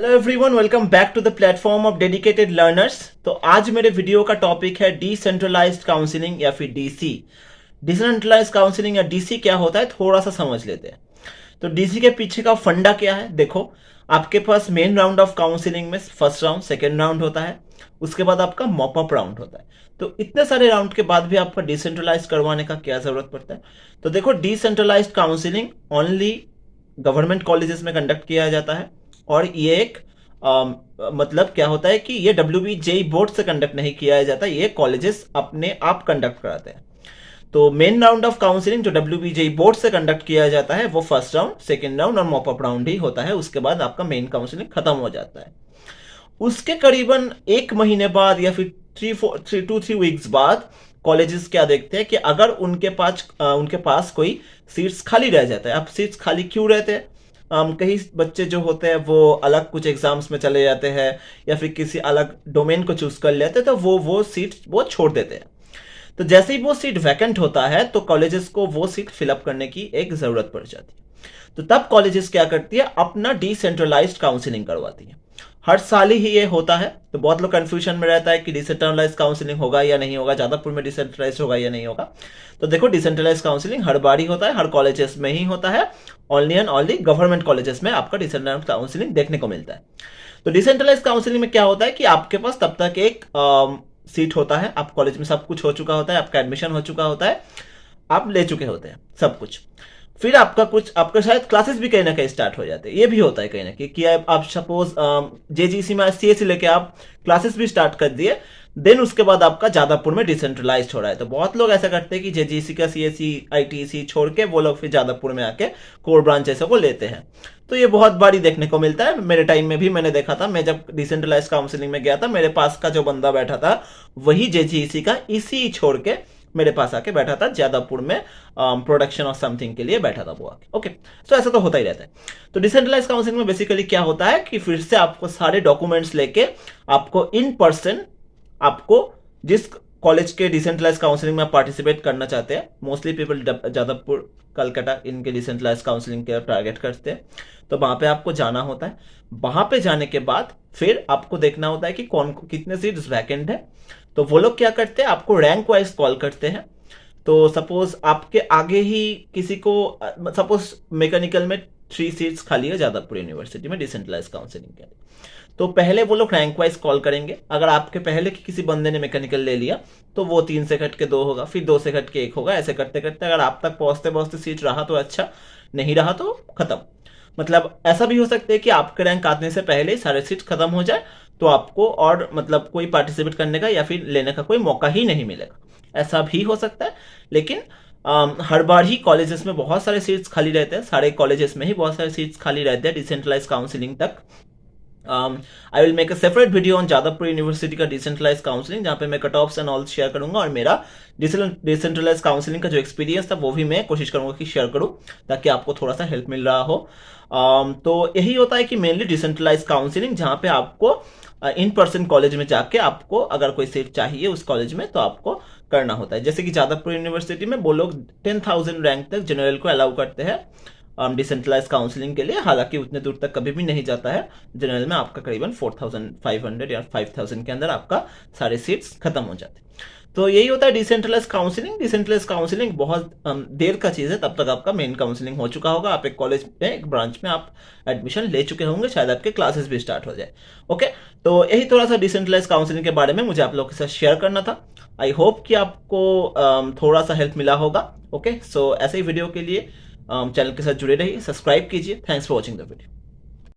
Hello everyone, welcome back to the platform of dedicated learners. तो आज मेरे video का टॉपिक है डिसेंट्रलाइज्ड काउंसलिंग या फिर डीसी। डिसेंट्रलाइज्ड काउंसलिंग या डीसी क्या होता है थोड़ा सा समझ लेते हैं। तो डीसी के पीछे का फंडा क्या है, देखो आपके पास मेन राउंड ऑफ काउंसलिंग में फर्स्ट राउंड, सेकेंड राउंड होता है, उसके बाद आपका मॉप अप राउंड होता है। तो इतने सारे राउंड के बाद भी आपका डिसेंट्रलाइज करवाने का क्या जरूरत पड़ता है। तो देखो, decentralised counselling only government colleges में कंडक्ट किया जाता है और ये एक मतलब क्या होता है कि ये WBJE बोर्ड से कंडक्ट नहीं किया जाता, ये कॉलेजेस अपने आप कंडक्ट कराते हैं। तो मेन राउंड ऑफ काउंसलिंग जो WBJE बोर्ड से कंडक्ट किया जाता है वो फर्स्ट राउंड, सेकेंड राउंड और मॉप अप राउंड ही होता है। उसके बाद आपका मेन काउंसलिंग खत्म हो जाता है। उसके करीबन एक महीने बाद या फिर 3 वीक्स बाद कॉलेजेस क्या देखते हैं कि अगर उनके पास कोई सीट्स खाली रह जाता है। अब सीट्स खाली क्यों रहते हैं? कई बच्चे जो होते हैं वो अलग कुछ एग्जाम्स में चले जाते हैं या फिर किसी अलग डोमेन को चूज कर लेते हैं, तो वो सीट वो छोड़ देते हैं। तो जैसे ही वो सीट वैकेंट होता है तो कॉलेजेस को वो सीट फिलअप करने की एक जरूरत पड़ जाती है। तो तब कॉलेजेस क्या करती है, अपना डिसेंट्रलाइज्ड काउंसलिंग करवाती है। हर साल ही ये होता है। तो बहुत लोग कंफ्यूजन में रहता है कि डिसेंट्रलाइज काउंसलिंग होगा या नहीं होगा, जादवपुर में डिसेंट्रलाइज होगा या नहीं होगा। तो देखो, डिसेंट्रलाइज काउंसलिंग हर बार ही होता है, हर कॉलेजेस में ही होता है। Only and only government colleges में आपका डिसेंट्रलाइज काउंसलिंग देखने को मिलता है। तो डिसेंट्रलाइज काउंसलिंग में क्या होता है कि आपके पास तब तक एक सीट होता है, आप कॉलेज में सब कुछ हो चुका होता है, आपका एडमिशन हो चुका होता है, आप ले चुके होते हैं सब कुछ। फिर आपका शायद क्लासेस भी कहीं ना कहीं स्टार्ट हो जाते हैं। ये भी होता है कहीं ना कहीं कि आप सपोज JGC में CSE लेके आप क्लासेस भी स्टार्ट कर दिए, देन उसके बाद आपका जादवपुर में डिसेंट्रलाइज हो रहा है। तो बहुत लोग ऐसा करते हैं कि JGC का CSE ITC छोड़ के वो लोग फिर जादवपुर में आके कोर ब्रांच ऐसे को लेते हैं। तो ये बहुत बार ही देखने को मिलता है। मेरे टाइम में भी मैंने देखा था। मैं जब डिसेंट्रलाइज काउंसलिंग में गया था, मेरे पास का जो बंदा बैठा था वही JGC का ECE छोड़ के मेरे पास आके बैठा था, जादवपुर में प्रोडक्शन ऑफ समथिंग के लिए बैठा था वो आके। ओके, तो ऐसा तो होता ही रहता है। तो डिसेंट्रलाइज काउंसलिंग में बेसिकली क्या होता है कि फिर से आपको सारे डॉक्यूमेंट्स लेके आपको इन पर्सन, आपको जिस कॉलेज के डिसेंट्रलाइज काउंसलिंग में पार्टिसिपेट करना चाहते हैं, मोस्टली पीपल जादवपुर, कलकत्ता इनके डिसेंट्रलाइज काउंसलिंग के टारगेट करते हैं। तो वहां पे आपको जाना होता है। वहां पे जाने के बाद फिर आपको देखना होता है कि कौन कितने सीट्स वैकेंट है। तो वो लोग क्या करते हैं, आपको रैंक वाइज कॉल करते हैं। तो सपोज आपके आगे ही किसी को, सपोज मैकेनिकल में 3 सीट्स खाली है जादवपुर यूनिवर्सिटी में डिसेंट्रलाइज काउंसलिंग के लिए। तो पहले वो लोग रैंक वाइज कॉल करेंगे। अगर आपके पहले की किसी बंदे ने मैकेनिकल ले लिया तो वो 3 से घट के 2 होगा, फिर 2 से घट के 1 होगा। ऐसे करते करते अगर आप तक पहुंचते पहुंचते सीट रहा तो अच्छा, नहीं रहा तो खत्म। मतलब ऐसा भी हो सकता है कि आपके रैंक आने से पहले ही सारे सीट खत्म हो जाए, तो आपको और मतलब कोई पार्टिसिपेट करने का या फिर लेने का कोई मौका ही नहीं मिलेगा। ऐसा भी हो सकता है। लेकिन हर बार ही कॉलेजेस में बहुत सारे सीट्स खाली रहते हैं, सारे कॉलेजेस में ही बहुत सारे सीट्स खाली रहते हैं डिसेंट्रलाइज काउंसलिंग तक। I will make a separate video on Jadavpur university का डिसेंट्रलाइज काउंसलिंग, जहां पे मैं cut offs and all share करूंगा और मेरा डिसेंट्रलाइज काउंसलिंग का जो एक्सपीरियंस था वो भी मैं कोशिश करूंगा कि शेयर करूं, ताकि आपको थोड़ा सा हेल्प मिल रहा हो। तो यही होता है कि मेनली डिसेंट्रलाइज काउंसलिंग, जहां पे आपको इन पर्सन कॉलेज में जाके आपको अगर कोई सीट चाहिए उस कॉलेज में तो आपको करना होता है। जैसे कि जादवपुर यूनिवर्सिटी में वो लोग 10,000 रैंक तक जनरल को अलाउ करते हैं डिसेंट्रलाइज काउंसलिंग के लिए। हालांकि उतने दूर तक कभी भी नहीं जाता है। जनरल में आपका करीबन 4,500 या 5,000 के अंदर आपका सारे सीट्स खत्म हो जाते हैं। तो यही होता है डिसेंट्रलाइज काउंसलिंग। डिसेंट्रलाइज काउंसलिंग बहुत देर का चीज है, तब तक आपका मेन काउंसलिंग हो चुका होगा। आप एक कॉलेज में, एक ब्रांच में आप एडमिशन ले चुके होंगे, शायद आपके क्लासेस भी स्टार्ट हो जाए। ओके, तो यही थोड़ा सा डिसेंट्रलाइज काउंसलिंग के बारे में मुझे आप लोगों के साथ शेयर करना था। आई होप कि आपको थोड़ा सा हेल्प मिला होगा। ओके, सो ऐसे ही वीडियो के लिए चैनल के साथ जुड़े रहिए, सब्सक्राइब कीजिए। Thanks for watching the video.